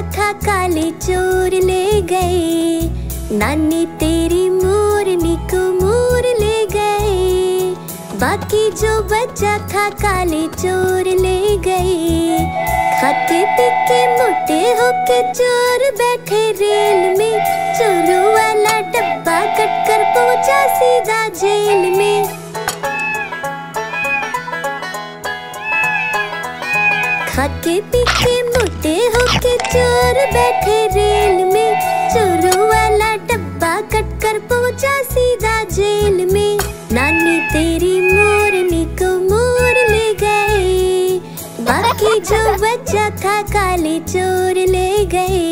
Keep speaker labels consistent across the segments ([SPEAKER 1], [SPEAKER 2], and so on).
[SPEAKER 1] खा काले चोर ले गए, नानी तेरी मोरनी को मोर ले गए। बाकी जो बचा था काले चोर ले गए। खाते पीके मोटे होके चोर बैठे रेल में, चोरों वाला डब्बा कट कर पहुंचा सीधा जेल में। खाके पीके मोटे होके चोर बैठे रेल में, चोरों वाला डब्बा कट कर पहुंचा सीधा जेल में। नानी तेरी मोरनी को मोर ले गए, बाकी जो बचा था काले चोर ले गए।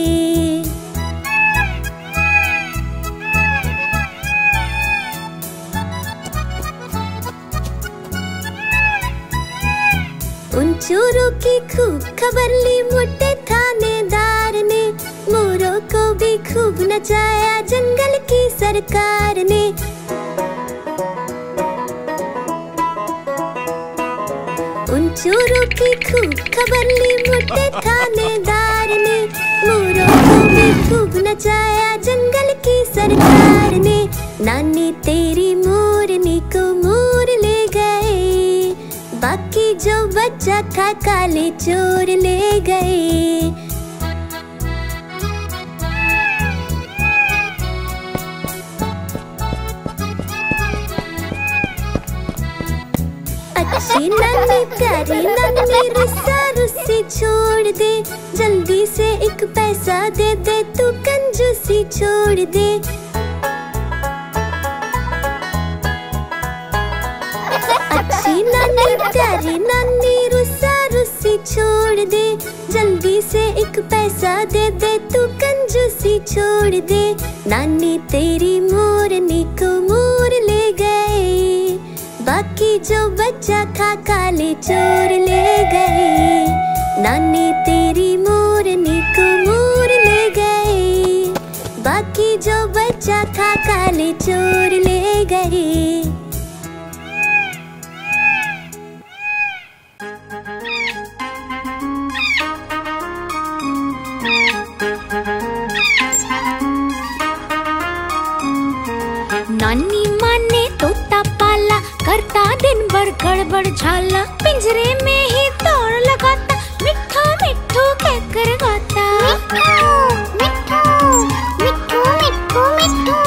[SPEAKER 1] उन चोरों की खूब खबर ली मोटे थानेदार ने, मोरों को भी खूब नचाया जंगल की सरकार ने। उन चोरों की खूब खबर ली मोटे थानेदार ने, मोरों को भी खूब नचाया जंगल की सरकार ने। नानी तेरी मोरनी को मोर ले गए, बाकी जो बचा था काले चोर ले गए। अच्छी नानी प्यारी नानी रुस्सा रुस्सी छोड़ दे, जल्दी से एक पैसा दे दे तू कंजूसी छोड़ दे। अच्छी नानी प्यारी नानी रुस्सा रुस्सी छोड़ दे, जल्दी से एक पैसा दे दे तू कंजूसी छोड़ दे। नानी तेरी मोरनी को मोर ले गए, बाकी जो बचा था काले चोर ले गए। नानी तेरी मोरनी को मोर ले गए, बाकी जो बचा था काले चोर ले गए। नानी माँ ने तोता पाला, करता दिन भर गड़बड़ झाला, पिंजरे में ही दौड़ लगाता, मिट्ठू मिट्ठू कहकर गाता। मिट्ठू मिट्ठू मिट्ठू मिट्ठू।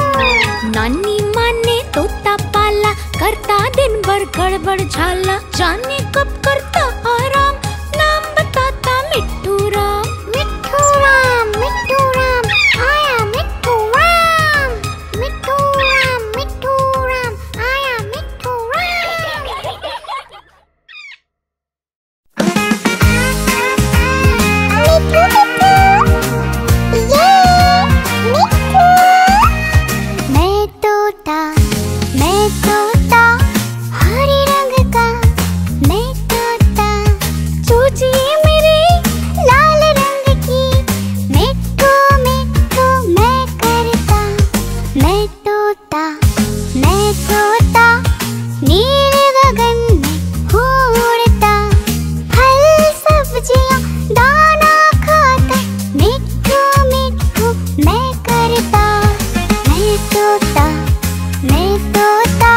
[SPEAKER 1] नानी माँ ने तोता पाला, करता दिन भर गड़बड़ झाला, जाने कब करता आराम, नाम बताता मिट्ठू राम। मिट्ठू राम आया मिट्ठू राम, मिट्ठू राम आया मिट्ठू राम। मैं तोता हरे रंग का, मैं तोता चूचिए मेरे लाल रंग की, मिट्ठू मिट्ठू मैं करता। मैं तोता नीले गगन में उड़ता, फल सब्जियां दाना खाता, मिट्ठू मिट्ठू मैं करता। मैं तोता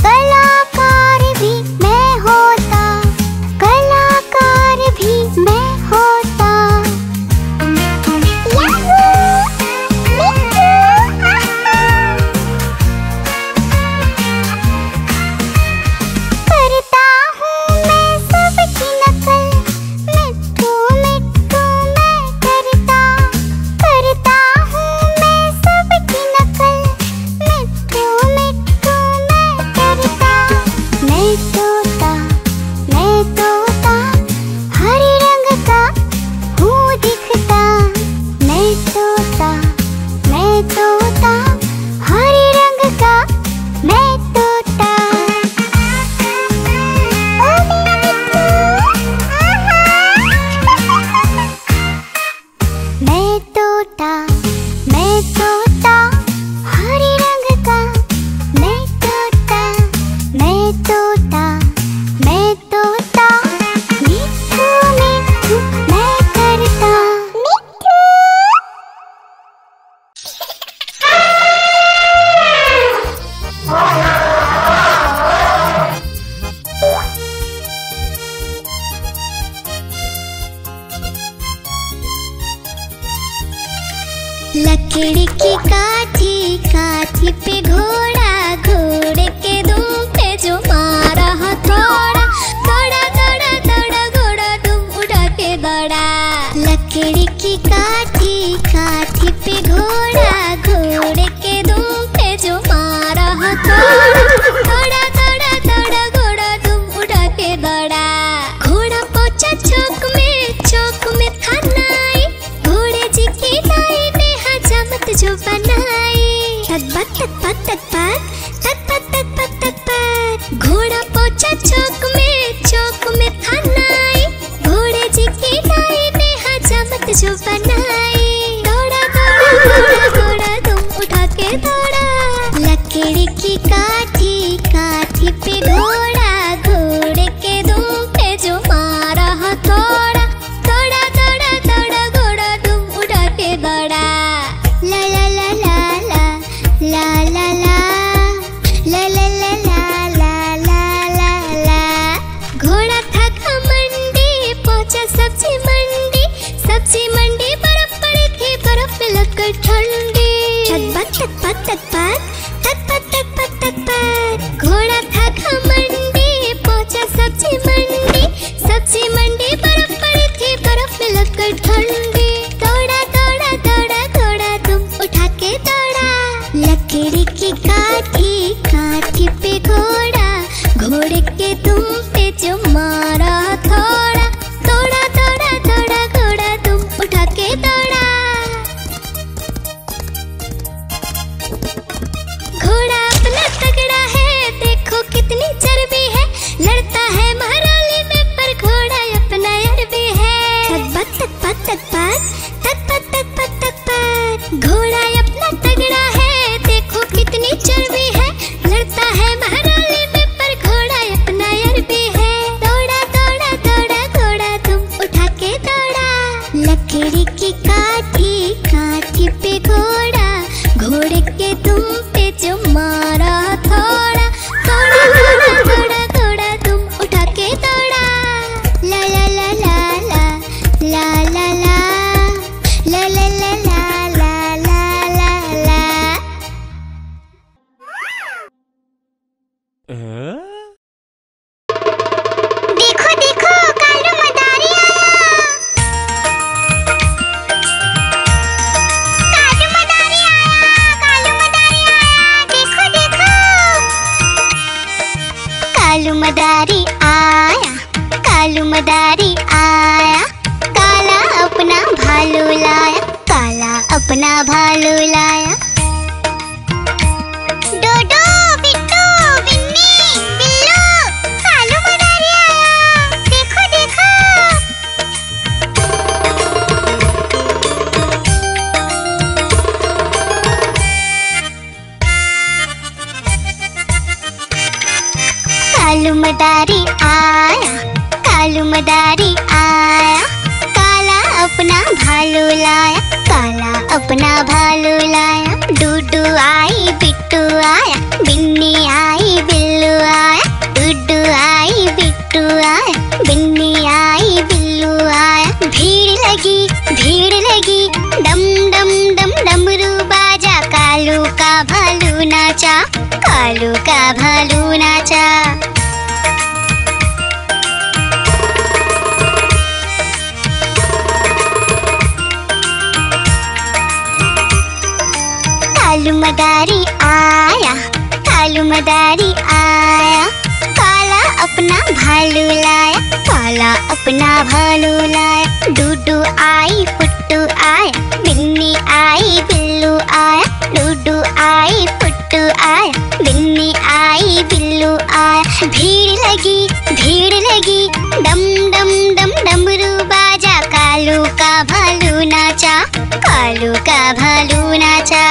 [SPEAKER 1] कलाकार भी मैं होता, कलाकार भी मैं होता। करता हूँ मैं सबकी नकल, मिट्ठू मिट्ठू मैं करता। करता हूँ मैं सबकी नकल, मिट्ठू मिट्ठू मैं करता। मैं तोता हरे रंग का हूँ दिखता। मैं तोता हरे रंग का मैं तोता। ओ मेरा मिट्ठू, मैं तोता हरे रंग का मैं तोता। मैं तोता मिट्ठू मिट्ठू मैं करता। मिट्ठू लकड़ी की काठी, काठी पे घोड़ा, घोड़े के दुम पे जो मारा हथौड़ा, दौड़ा दौड़ा दौड़ा घोड़ा दुम उठा के दौड़ा। लकड़ी की काठी, काठी पे घोड़ा, घोड़े के दुम पे जो मारा हथौड़ा, दौड़ा दौड़ा दौड़ा घोड़ा दुम उठा के दौड़ा। घोड़ा पहुंचा चौक में था नाई, घोड़े जी की दाई ने हजामत जो बनाई। तक पक तक पक तक पक तक पक तक पक। घोड़ा पहुंचा चौक में था नाई, घोड़े जी की दाई ने हजामत जो बनाई। दौड़ा दौड़ा दौड़ा घोड़ा तुम उठा के दौड़ा। लकड़ी की काठी, काठी पे घोड़ा, घोड़े के दुम पे जो मारा हथौड़ा, दौड़ा दौड़ा दौड़ा घोड़ा तुम उठा के दौड़ा। ला ला ला ला ला ला ला ला ला ला ला ला ला ला ला। घोड़ा था घमंडी, पहुंचा सब्जी मंडी, सब्जी मंडी बर्फ पड़ी थी, बर्फ में लगकर ठंडी। तक पक तक पक तक पक तक पक तक पक। घोड़ा था घमंडी, पहुंचा सब्जी मंडी, सब्जी मंडी बर्फ पड़ी थी, बर्फ में लगकर ठंडी। दौड़ा दौड़ा दौड़ा घोड़ा तुम उठा के दौड़ा। लकड़ी की काठी, काठी पे घोड़ा, घोड़े के तुम पे जो मारा हथौड़ा, दौड़ा दौड़ा दौड़ा घोड़ा तुम उठा के दौड़ा। घोड़ा अपना तगड़ा है, देखो कितनी चर्बी है, लड़ता है महाराली में पर घोड़ा अपना अरबी है। तक पक तक पक तक पक तक पक तक पक। घोड़ा अपना तगड़ा है, देखो कितनी चर्बी है, लड़ता है महाराली में पर घोड़ा अपना अरबी है। दौड़ा दौड़ा दौड़ा घोड़ा तुम उठा के दौड़ा। लकड़ी की काठी, काठी पे घोड़ा, घोड़े के तुम पे जो मारा हथौड़ा, दौड़ा दौड़ा दौड़ा घोड़ा तुम उठा के दौड़ा। ला ला ला ला ला ला ला ला ला ला ला ला ला ला ला। देखो देखो कालू मदारी आया, कालू मदारी आया, कालू मदारी आया, देखो देखो। कालू मदारी आया, कालू मदारी आया, काला अपना भालू लाया, काला अपना भालू लाया। डोडो बिट्टू बिन्नी बिल्लू, कालू मदारी आया, देखो देखो। कालू मदारी आया, कालू मदारी आया, काला अपना भालू लाया, काला अपना भालू लाया। डूडू आई बिट्टू आया, बिन्नी आई बिल्लू आया, डूडू आई बिट्टू आया, बिन्नी आई बिल्लू आया। भीड़ लगी डम डम डम डमरू बाजा, कालू का भालू नाचा, कालू का भालू नाचा। कालू मदारी आया, कालू मदारी आया, काला अपना भालू लाया, काला अपना भालू लाया। डूडू आई पुट्टू आया, बिन्नी आई बिल्लू आया, डूडू आई पुट्टू आया, बिन्नी आई बिल्लू आया। भीड़ लगी डम डम डम डमरू बाजा, कालू का भालू नाचा, कालू का भालू नाचा।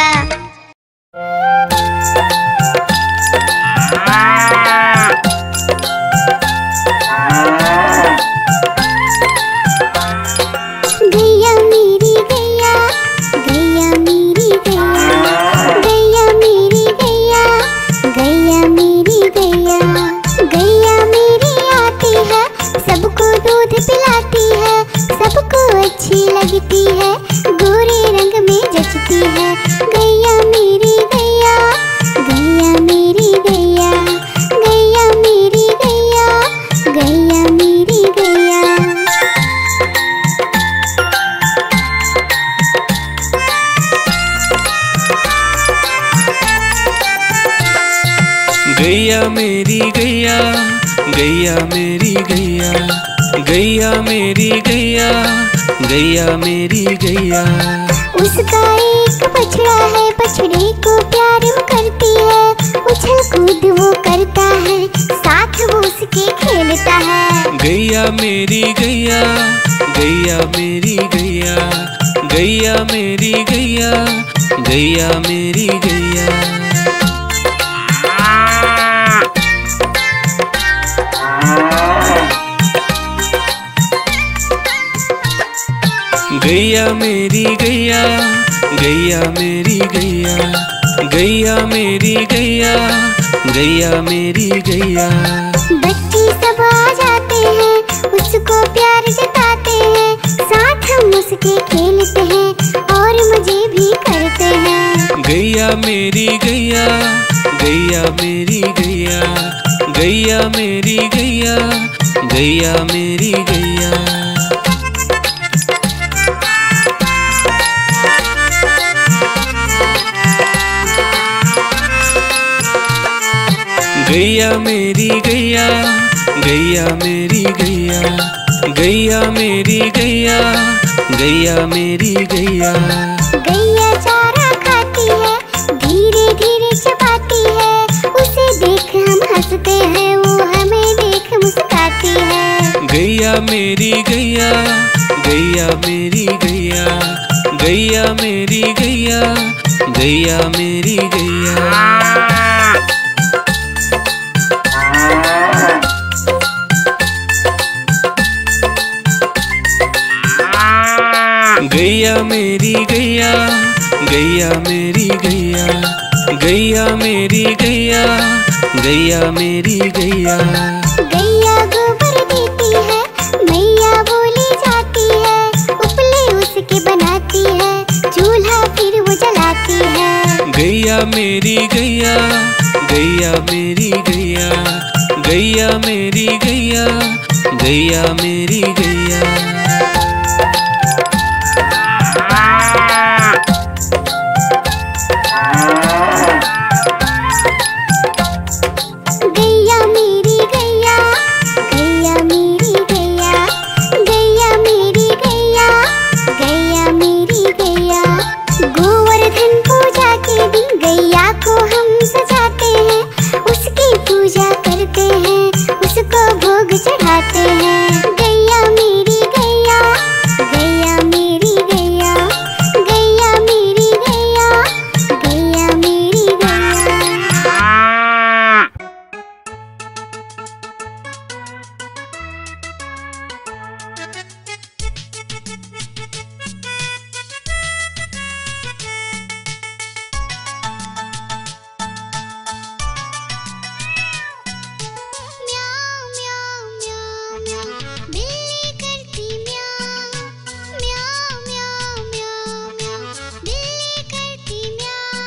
[SPEAKER 1] गैया मेरी गैया, गैया मेरी गैया, गैया मेरी गैया, गैया मेरी गैया, गैया मेरी आती है, सबको दूध पिलाती है, सबको अच्छी लगती है, गोरे रंग में जचती करती है। गैया मेरी गैया, गैया मेरी गैया, गैया मेरी गैया, गैया मेरी गैया।
[SPEAKER 2] गैया मेरी गैया, गैया मेरी गैया, गैया मेरी गैया, गैया मेरी गैया।
[SPEAKER 1] उसका एक बछड़ा है, बछड़े को प्यार वो करती है। उछल कूद वो करता है, साथ वो उसके खेलता है।
[SPEAKER 2] गैया मेरी गैया, गैया मेरी गैया, गैया मेरी गैया, गैया मेरी गैया। गैया मेरी गैया, गैया मेरी गैया, गैया मेरी गैया, गैया मेरी गैया।
[SPEAKER 1] बच्चे सब आ जाते हैं, उसको प्यार जताते हैं। साथ हम उसके खेलते हैं और मजे भी करते हैं।
[SPEAKER 2] गैया मेरी गैया, गैया मेरी गैया, गैया मेरी गैया, गैया मेरी गैया। गैया मेरी गैया, गैया मेरी गैया, गैया मेरी गैया, गैया मेरी गैया।
[SPEAKER 1] गैया चारा खाती है, धीरे धीरे चबाती है। उसे देख हम हंसते हैं, वो हमें देख मुस्कुराती है।
[SPEAKER 2] गैया मेरी गैया, गैया मेरी गैया, गैया मेरी गैया, गैया मेरी गैया। गैया मेरी गैया, गैया मेरी गैया, गैया मेरी गैया, गैया मेरी गैया।
[SPEAKER 1] गैया गोबर देती है, मैया बोली जाती है। उपले उसके बनाती है, चूल्हा फिर वो जलाती है।
[SPEAKER 2] गैया मेरी गैया, गैया मेरी गैया, गैया मेरी गैया, गैया मेरी गैया।
[SPEAKER 1] गैया मेरी गैया, गैया मेरी गैया, गैया मेरी गैया, गैया मेरी गैया। गोवर्धन पूजा के दिन गैया को हम सजाते हैं। उसकी पूजा करते हैं, उसको भोग चढ़ाते हैं। गैया मेरी गैया, गैया मेरी गैया, गैया मेरी गैया, गैया मेरी गैया। म्याऊ म्याऊ म्याऊ म्याऊ, बिल्ली करती म्याऊ। म्याऊ म्याऊ म्याऊ म्याऊ, बिल्ली करती म्याऊ।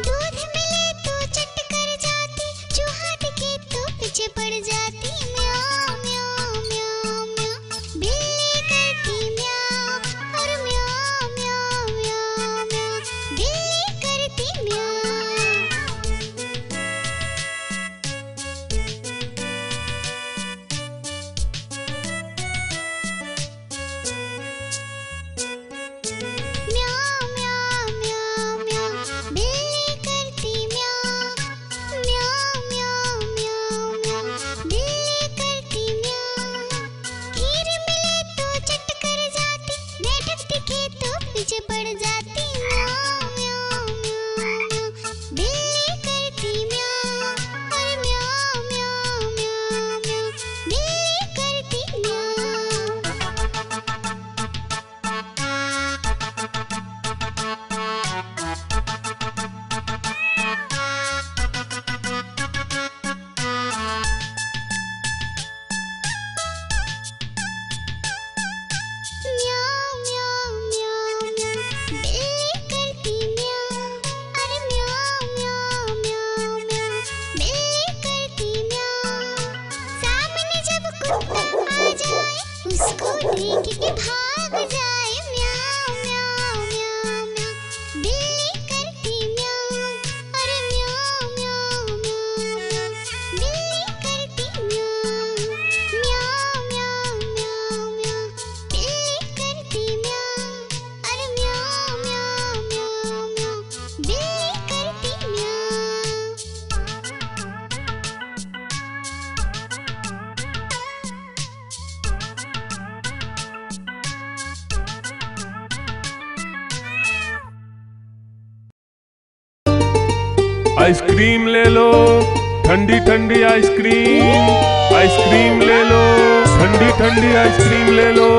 [SPEAKER 1] दूध मिले तो चट कर जाती, चूहा दिखे तो पीछे पड़ जाती। म्याऊ म्याऊ म्याऊ म्याऊ, बिल्ली करती म्याऊ। और म्याऊ म्याऊ म्याऊ म्याऊ, बिल्ली करती म्याऊ। म्याऊ म्याऊ म्याऊ म्याऊ, बिल्ली करती म्याऊ। म्याऊ म्याऊ म्याऊ म्याऊ,
[SPEAKER 3] आइसक्रीम ले लो, ठंडी ठंडी आइसक्रीम। आइसक्रीम ले लो, ठंडी ठंडी आइसक्रीम ले लो।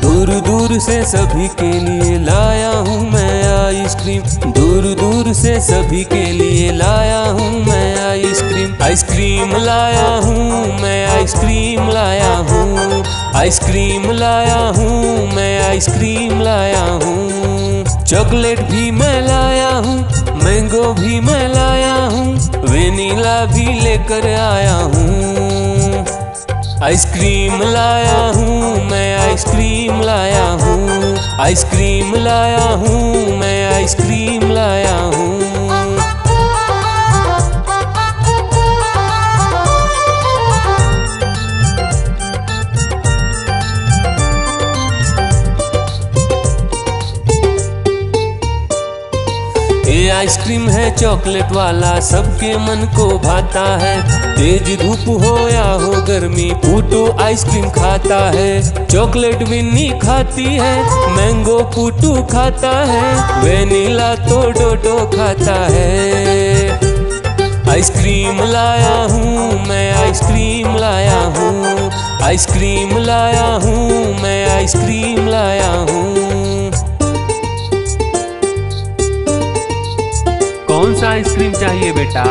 [SPEAKER 2] दूर दूर से सभी के लिए लाया हूँ मैं आइसक्रीम। दूर दूर से सभी के लिए लाया हूँ मैं आइसक्रीम। आइसक्रीम लाया हूँ मैं, आइसक्रीम लाया हूँ। आइसक्रीम लाया हूँ मैं, आइसक्रीम लाया हूँ। चॉकलेट भी मैं लाया हूँ, मैंगो भी मैं लाया हूँ, वेनिला भी लेकर आया हूँ। आइसक्रीम लाया हूँ मैं, आइसक्रीम लाया हूँ। आइसक्रीम लाया हूँ मैं, आइसक्रीम लाया हूँ। ये आइसक्रीम है चॉकलेट वाला, सबके मन को भाता है। तेज धूप हो या हो गर्मी, पूटू आइसक्रीम खाता है। चॉकलेट विन्नी खाती है, मैंगो पूटू खाता है, वेनिला तो डोडो खाता है। आइसक्रीम लाया हूँ मैं, आइसक्रीम लाया हूँ। आइसक्रीम लाया हूँ मैं, आइसक्रीम लाया हूँ।
[SPEAKER 4] कौन सा आइसक्रीम चाहिए बेटा?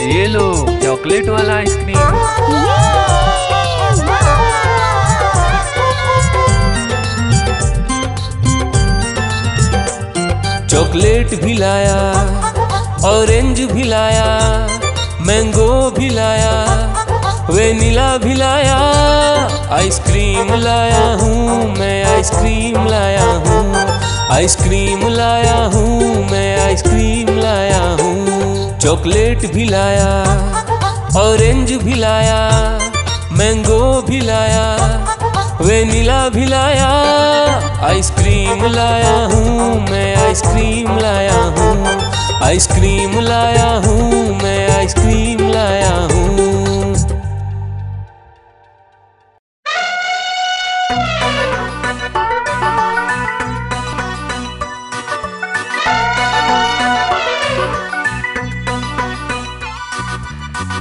[SPEAKER 4] ये लो चॉकलेट वाला आइसक्रीम।
[SPEAKER 2] चॉकलेट भी लाया, ऑरेंज भी लाया, मैंगो भी लाया, वेनिला भी लाया। आइसक्रीम लाया हूँ मैं, आइसक्रीम लाया हूँ। आइसक्रीम लाया हूँ मैं, आइसक्रीम लाया हूँ। चॉकलेट भी लाया, ऑरेंज भी लाया, मैंगो भी लाया, वेनिला भी लाया। आइसक्रीम लाया हूँ मैं, आइसक्रीम लाया हूँ। आइसक्रीम लाया हूँ मैं, आइसक्रीम लाया हूँ।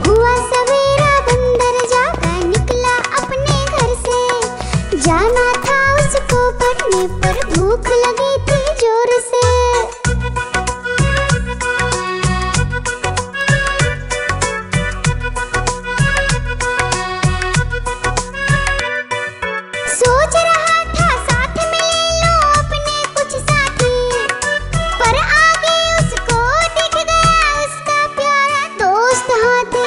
[SPEAKER 1] हुआ सवेरा बंदर जागा निकला अपने घर से, जाना था उसको पढ़ने पर भूख लगी थी जोर से। सोच रहा था साथ में ले लो अपने कुछ साथी, पर आगे उसको दिख गया उसका प्यारा दोस्त हाथी।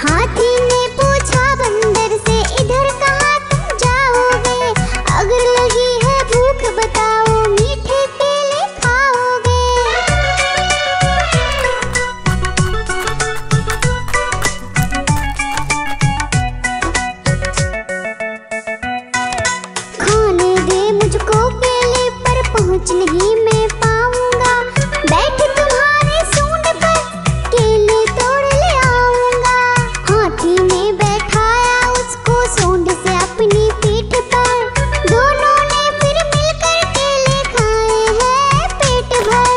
[SPEAKER 1] हाथी ने पूछा बंदर से, इधर कहाँ तुम जाओगे? अगर लगी है भूख बताओ, मीठे केले खाओगे? खाने दे मुझको केले, पर पहुँच नहीं मैं पाऊंगा। बैठ तुम्हारे सूंड पर, केले तोड़ ले आऊंगा। हाथी ने बैठाया उसको सूंड से अपनी पीठ पर, दोनों ने फिर मिलकर केले खाए हैं पेट भर।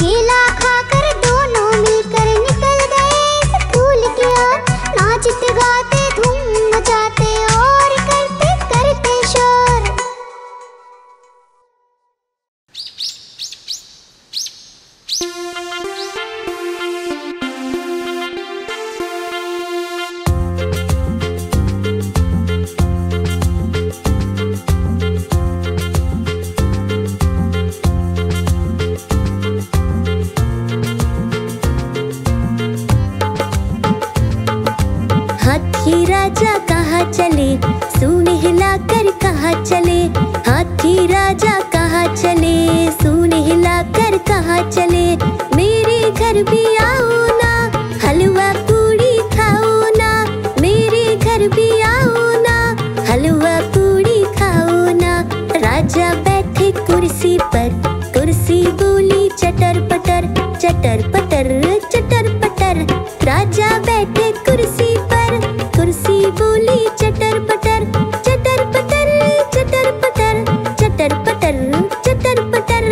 [SPEAKER 1] केला खाकर दोनों मिलकर निकल गए स्कूल की ओर, नाचते गाते धूम मचाते और करते करते शोर। हाथी राजा कहाँ चले, सूंड हिलाकर कहाँ चले? हाथी राजा कहाँ चले, सूंड हिलाकर कहाँ चले, मेरे घर भी आओ ना, हलवा पूड़ी खाओ ना, मेरे घर भी आओ ना, हलवा पूड़ी खाओ ना। राजा बैठे कुर्सी पर, कुर्सी बोली चटर पटर, चटर पटर चटर पटर। राजा बैठे कुर्सी पर, कुर्सी बोली चटर पटर, चटर पटर चटर पटर, चटर पटर चटर पटर।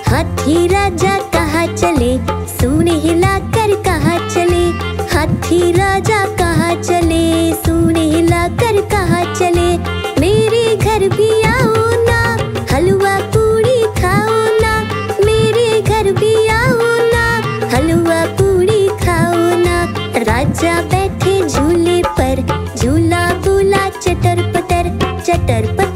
[SPEAKER 1] हाथी राजा कहाँ चले, सूंड हिलाकर कहाँ चले, हाथी राजा कहाँ चले, सूंड हिलाकर कहाँ चले, मेरे घर भी आओ ना, हलवा पूड़ी खाओ ना, मेरे घर भी आओ ना, हलवा पूड़ी खाओ ना। राजा बैठे झूले पर, झूला बोला चटर पटर, चटर पटर